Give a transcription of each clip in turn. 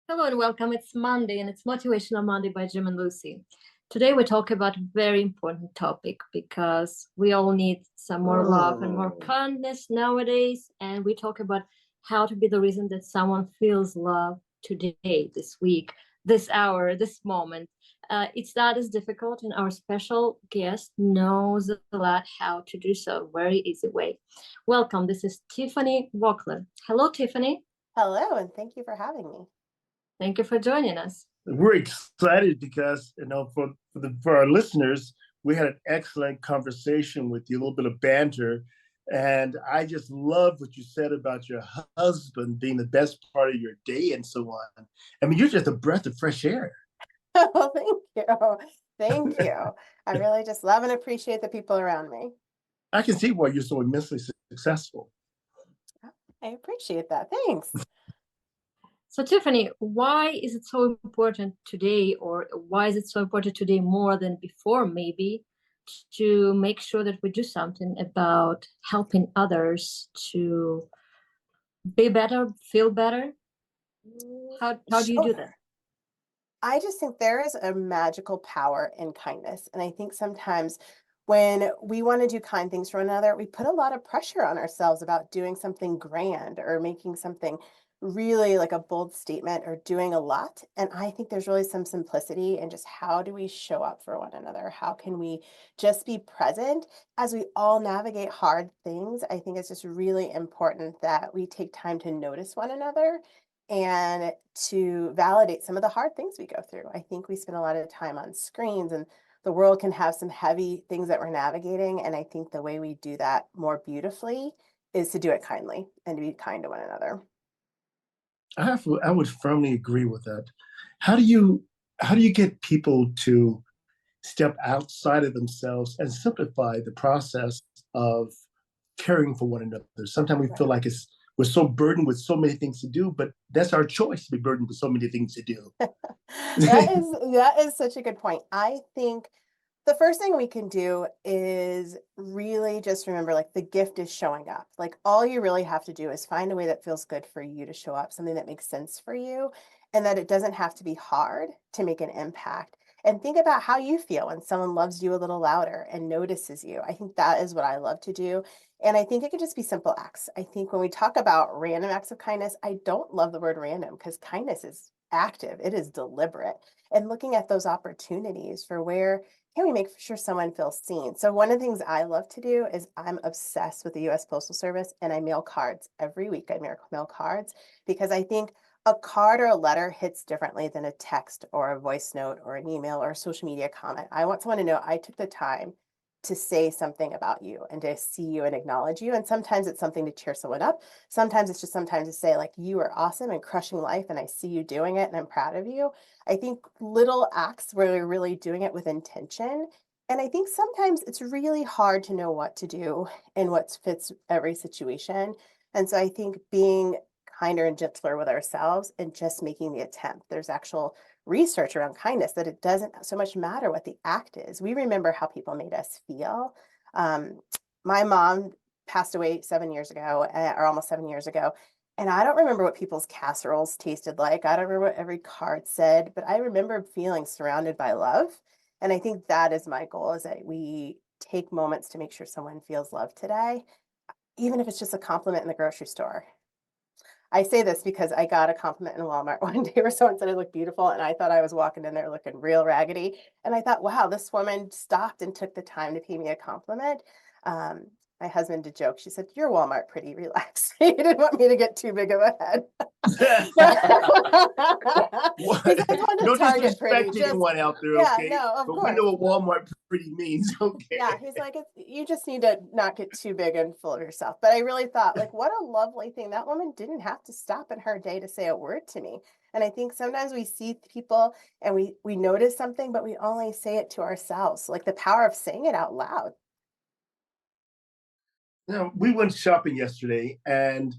Hello and welcome. It's Monday and it's Motivational Monday by Jim and Lucy. Today we talk about a very important topic because we all need some more love and more kindness nowadays. And we talk about how to be the reason that someone feels love today, this week, this hour, this moment. It's not as difficult, and our special guest knows a lot how to do so. Very easy way. Welcome. This is Tiffany Wachtler. Hello, Tiffany. Hello, and thank you for having me. Thank you for joining us. We're excited because, for our listeners, we had an excellent conversation with you, a little bit of banter. And I just love what you said about your husband being the best part of your day and so on. I mean, you're just a breath of fresh air. Oh, thank you. Thank you. I really just love and appreciate the people around me. I can see why you're so immensely successful. I appreciate that. Thanks. So, Tiffany, why is it so important today, or why is it so important today more than before, maybe, to make sure that we do something about helping others to be better, feel better? How do you do that? I just think there is a magical power in kindness. And I think sometimes when we want to do kind things for one another, we put a lot of pressure on ourselves about doing something grand or making something really like a bold statement or doing a lot. And I think there's really some simplicity in just how do we show up for one another? How can we just be present as we all navigate hard things? I think it's just really important that we take time to notice one another and to validate some of the hard things we go through. I think we spend a lot of time on screens, and the world can have some heavy things that we're navigating. And I think the way we do that more beautifully is to do it kindly and to be kind to one another. I would firmly agree with that. How do you get people to step outside of themselves and simplify the process of caring for one another? Sometimes we feel like we're so burdened with so many things to do, but that's our choice to be burdened with so many things to do. That is such a good point. I think the first thing we can do is really just remember, like, the gift is showing up. Like, all you really have to do is find a way that feels good for you to show up, something that makes sense for you, and that it doesn't have to be hard to make an impact. And think about how you feel when someone loves you a little louder and notices you. I think that is what I love to do. And I think it could just be simple acts. I think when we talk about random acts of kindness, I don't love the word random because kindness is active, it is deliberate. And looking at those opportunities for where can we make sure someone feels seen? So one of the things I love to do is I'm obsessed with the US Postal Service, and I mail cards every week. I mail cards because I think a card or a letter hits differently than a text or a voice note or an email or a social media comment. I want someone to know I took the time to say something about you and to see you and acknowledge you. And sometimes it's something to cheer someone up. Sometimes it's just sometimes to say, like, you are awesome and crushing life, and I see you doing it and I'm proud of you. I think little acts where we're really doing it with intention. And I think sometimes it's really hard to know what to do and what fits every situation. And so I think being kinder and gentler with ourselves and just making the attempt. There's actual research around kindness that it doesn't so much matter what the act is. We remember how people made us feel. My mom passed away 7 years ago, or almost 7 years ago. And I don't remember what people's casseroles tasted like. I don't remember what every card said, but I remember feeling surrounded by love. And I think that is my goal, is that we take moments to make sure someone feels loved today, even if it's just a compliment in the grocery store. I say this because I got a compliment in Walmart one day where someone said I looked beautiful, and I thought I was walking in there looking real raggedy. And I thought, wow, this woman stopped and took the time to pay me a compliment. My husband did joke. She said, "You're Walmart pretty, relax." He didn't want me to get too big of a head. No disrespect anyone out there, okay? Yeah, no, of but course. we know what Walmart pretty means, okay? Yeah, he's like, you just need to not get too big and full of yourself. But I really thought, like, what a lovely thing. That woman didn't have to stop in her day to say a word to me. And I think sometimes we see people and we notice something, but we only say it to ourselves. Like, the power of saying it out loud. Now, we went shopping yesterday, and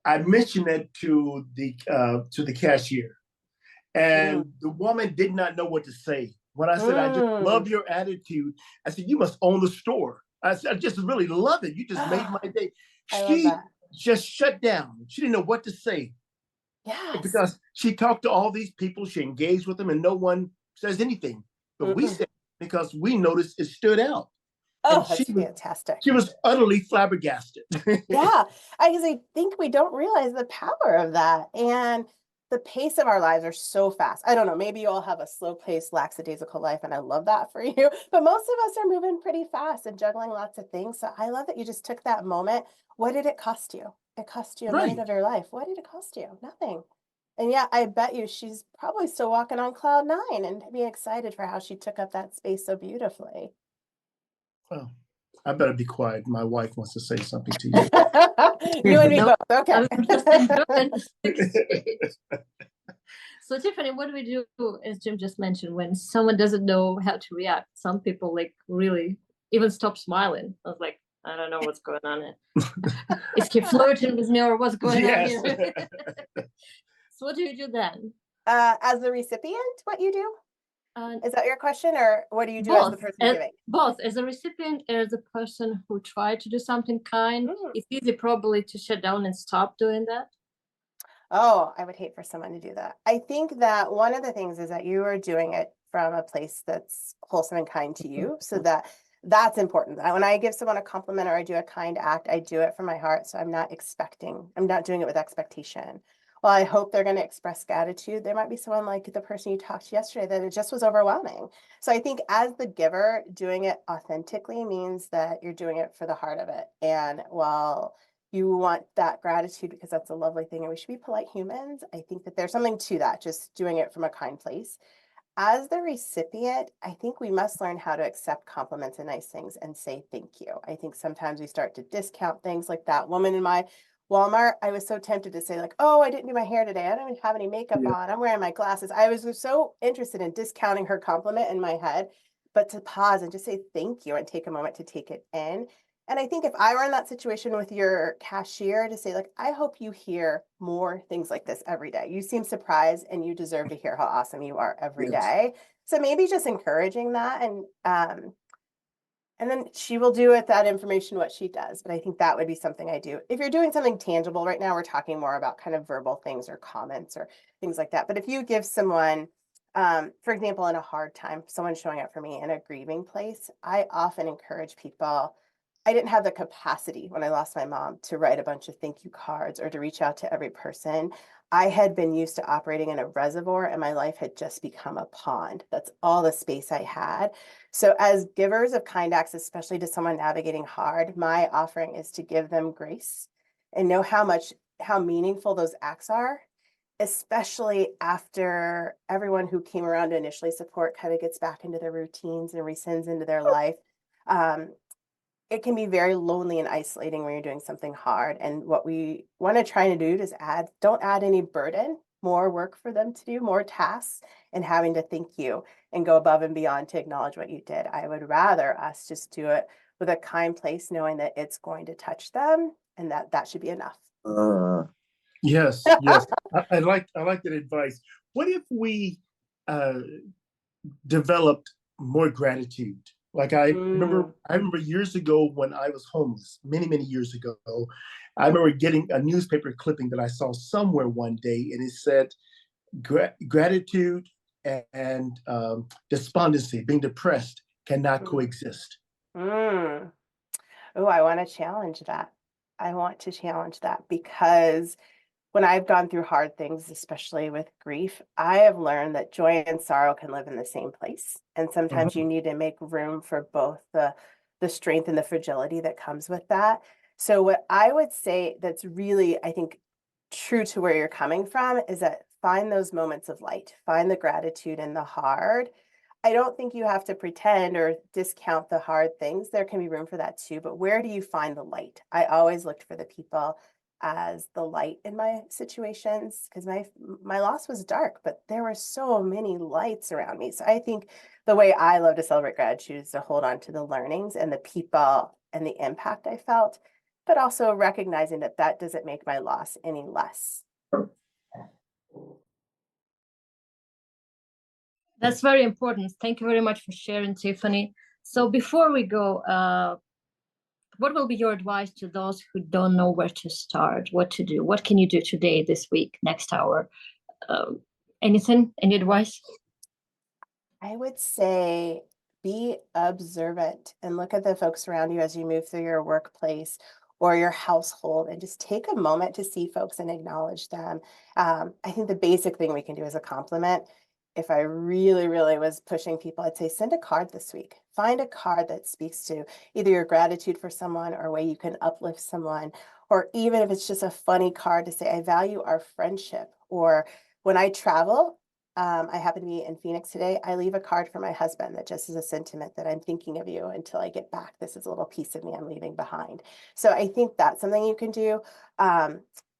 I mentioned it to the cashier, and the woman did not know what to say. When I said, "I just love your attitude," I said, "You must own the store." I said, "I just really love it. You just made my day." I love She that. just shut down. She didn't know what to say. Yes. Because she talked to all these people, she engaged with them, and no one says anything. But we said, because we noticed it stood out. Oh, And that's fantastic. She was utterly flabbergasted. Yeah, I think we don't realize the power of that. And the pace of our lives are so fast. I don't know, maybe you all have a slow paced, lackadaisical life, and I love that for you. But most of us are moving pretty fast and juggling lots of things. So I love that you just took that moment. What did it cost you? It cost you a minute of your life. What did it cost you? Nothing. And yeah, I bet you she's probably still walking on cloud nine and being excited for how she took up that space so beautifully. Well, I better be quiet. My wife wants to say something to you. You and me No, both. Okay. I'm just enjoying this. So Tiffany, what do we do, as Jim just mentioned, when someone doesn't know how to react? Some people like really even stop smiling. I was like, I don't know what's going on here. Is he flirting with me or what's going on here? So what do you do then? As the recipient, what you do? Is that your question, or what do you do as the person giving? Both, as a recipient, as a person who tried to do something kind. It's easy probably to shut down and stop doing that. Oh, I would hate for someone to do that. I think that one of the things is that you are doing it from a place that's wholesome and kind to you. So that's important. When I give someone a compliment or I do a kind act, I do it from my heart. So I'm not doing it with expectation. Well, I hope they're going to express gratitude. There might be someone like the person you talked to yesterday that it just was overwhelming. So I think as the giver, doing it authentically means that you're doing it for the heart of it. And while you want that gratitude because that's a lovely thing and we should be polite humans, I think that there's something to that, just doing it from a kind place. As the recipient, I think we must learn how to accept compliments and nice things and say thank you. I think sometimes we start to discount things, like that woman in my Walmart. I was so tempted to say like, oh, I didn't do my hair today. I don't even have any makeup on. I'm wearing my glasses. I was so interested in discounting her compliment in my head, but to pause and just say thank you and take a moment to take it in. And I think if I were in that situation with your cashier, to say like, I hope you hear more things like this every day. You seem surprised and you deserve to hear how awesome you are every day. So maybe just encouraging that, and then she will do with that information what she does. But I think that would be something I do. If you're doing something tangible right now, we're talking more about kind of verbal things or comments or things like that. But if you give someone, for example, in a hard time, someone showing up for me in a grieving place, I often encourage people. I didn't have the capacity when I lost my mom to write a bunch of thank you cards or to reach out to every person. I had been used to operating in a reservoir and my life had just become a pond. That's all the space I had. So as givers of kind acts, especially to someone navigating hard, my offering is to give them grace and know how meaningful those acts are, especially after everyone who came around to initially support kind of gets back into their routines and rescinds into their life. It can be very lonely and isolating when you're doing something hard. And what we want to try to do is don't add any burden, more work for them to do, more tasks, and having to thank you and go above and beyond to acknowledge what you did. I would rather us just do it with a kind place, knowing that it's going to touch them and that should be enough. Yes. I like that advice. What if we developed more gratitude? Like I remember years ago when I was homeless, many years ago, I remember getting a newspaper clipping that I saw somewhere one day, and it said gratitude and despondency, being depressed, cannot coexist. Oh, I want to challenge that. I want to challenge that because when I've gone through hard things, especially with grief, I have learned that joy and sorrow can live in the same place. And sometimes you need to make room for both the strength and the fragility that comes with that. So what I would say that's really, I think, true to where you're coming from is that find those moments of light, find the gratitude in the hard. I don't think you have to pretend or discount the hard things. There can be room for that too, but where do you find the light? I always looked for the people as the light in my situations because my loss was dark, but there were so many lights around me. So I think the way I love to celebrate gratitude is to hold on to the learnings and the people and the impact I felt, but also recognizing that that doesn't make my loss any less. That's very important. Thank you very much for sharing, Tiffany. So before we go, what will be your advice to those who don't know where to start, what to do? What can you do today, this week, next hour? Anything? Any advice? I would say be observant and look at the folks around you as you move through your workplace or your household, and just take a moment to see folks and acknowledge them. I think the basic thing we can do is a compliment. If I really, really was pushing people, I'd say send a card this week. Find a card that speaks to either your gratitude for someone or a way you can uplift someone, or even if it's just a funny card to say, I value our friendship. Or when I travel, I happen to be in Phoenix today. I leave a card for my husband that just is a sentiment that I'm thinking of you until I get back. This is a little piece of me I'm leaving behind. So I think that's something you can do.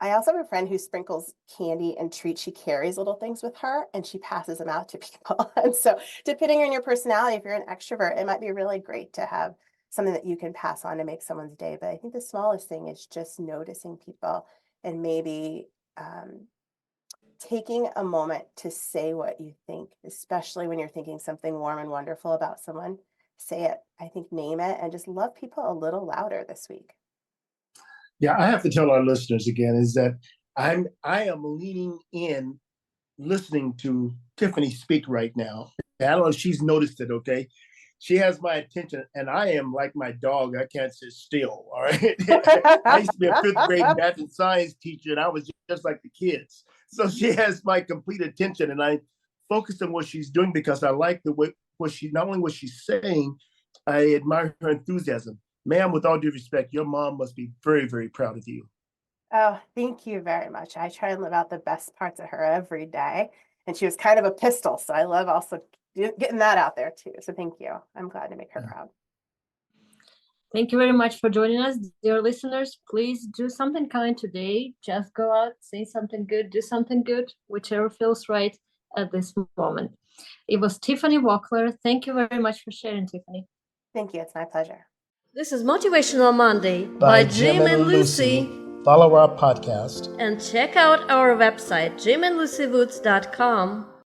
I also have a friend who sprinkles candy and treats. She carries little things with her and she passes them out to people. And so depending on your personality, if you're an extrovert, it might be really great to have something that you can pass on to make someone's day. But I think the smallest thing is just noticing people and maybe taking a moment to say what you think, especially when you're thinking something warm and wonderful about someone. Say it. I think name it and just love people a little louder this week. Yeah, I have to tell our listeners again is that I am leaning in, listening to Tiffany speak right now. I don't know if she's noticed it, okay? She has my attention, and I am like my dog. I can't sit still, all right? I used to be a fifth grade math and science teacher, and I was just like the kids. So she has my complete attention, and I focus on what she's doing because I like the way not only what she's saying, I admire her enthusiasm. Ma'am, with all due respect, your mom must be very, very proud of you. Oh, thank you very much. I try and live out the best parts of her every day. And she was kind of a pistol. So I love also getting that out there too. So thank you. I'm glad to make her proud. Thank you very much for joining us, dear listeners. Please do something kind today. Just go out, say something good, do something good, whichever feels right at this moment. It was Tiffany Wachtler. Thank you very much for sharing, Tiffany. Thank you. It's my pleasure. This is Motivational Monday by Jim and Lucy. Follow our podcast And check out our website, jimandlucywoods.com.